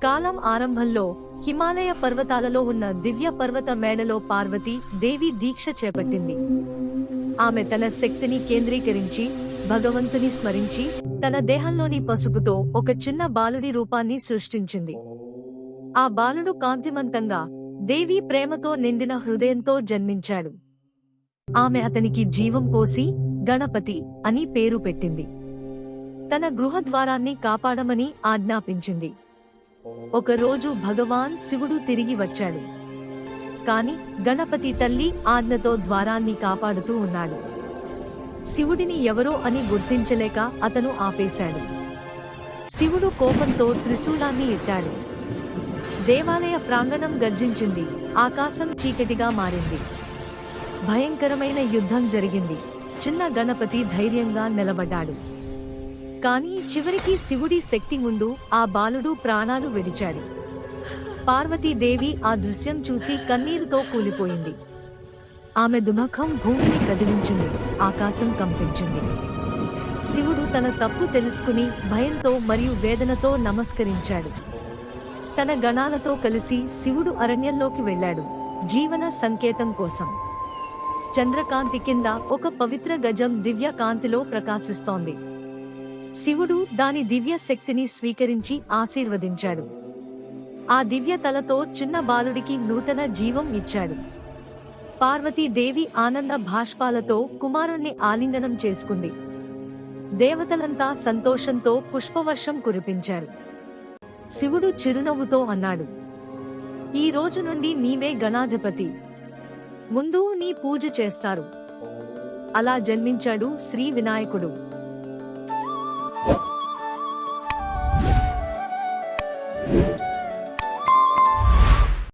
కాలం ఆరంభంలో హిమాలయ పర్వతాలలో ఉన్న దివ్య పర్వత మేడలో పార్వతీ దేవి దీక్ష చేపట్టింది. ఆమె తన శక్తిని కేంద్రీకరించి భగవంతుని స్మరించి తన దేహంలోని పసుపుతో ఒక చిన్న బాలుడి రూపాన్ని సృష్టించింది. ఆ బాలుడు కాంతిమంతంగా దేవి ప్రేమతో నిండిన హృదయంతో జన్మించాడు. ఆమె అతనికి జీవం పోసి గణపతి అని పేరు పెట్టింది. తన గృహద్వారాన్ని కాపాడమని ఆజ్ఞాపించింది. ఒకరోజు భగవాన్ శివుడు తిరిగి వచ్చాడు. కాని గణపతి తల్లి ఆజ్ఞతో ద్వారాన్ని కాపాడుతూ ఉన్నాడు. శివుడిని ఎవరో అని గుర్తించలేక అతను ఆపేశాడు. శివుడు కోపంతో త్రిశూలాన్ని ఎత్తాడు. దేవాలయ ప్రాంగణం గర్జించింది. ఆకాశం చీకటిగా మారింది. భయంకరమైన యుద్ధం జరిగింది. చిన్న గణపతి ధైర్యంగా నిలబడ్డాడు. కానీ చివరికి శివుడి శక్తి ముందు ఆ బాలుడు ప్రాణాలు విడిచాడు. పార్వతీదేవి ఆ దృశ్యం చూసి కన్నీరుతో కూలిపోయింది. ఆమె దుముఖం భూమిని కదిలించింది. ఆకాశం కంపించింది. శివుడు తన తప్పు తెలుసుకుని భయంతో మరియు వేదనతో నమస్కరించాడు. తన గణాలతో కలిసి శివుడు అరణ్యంలోకి వెళ్ళాడు, జీవన సంకేతం కోసం. చంద్రకాంతి కింద ఒక పవిత్ర గజం దివ్య కాంతిలో ప్రకాశిస్తోంది. శివుడు దాని దివ్య శక్తిని స్వీకరించి ఆశీర్వదించాడు. ఆ దివ్య తలతో చిన్న బాలుడికి నూతన జీవం ఇచ్చాడు. పార్వతీదేవి ఆనంద భాష్పాలతో కుమారుణ్ణి ఆలింగనం చేసుకుంది. దేవతలంతా సంతోషంతో పుష్పవర్షం కురిపించారు. శివుడు చిరునవ్వుతో అన్నాడు, ఈ రోజు నుండి నీవే గణాధిపతి. ముందు నీ పూజ చేస్తారు. అలా జన్మించాడు శ్రీ వినాయకుడు.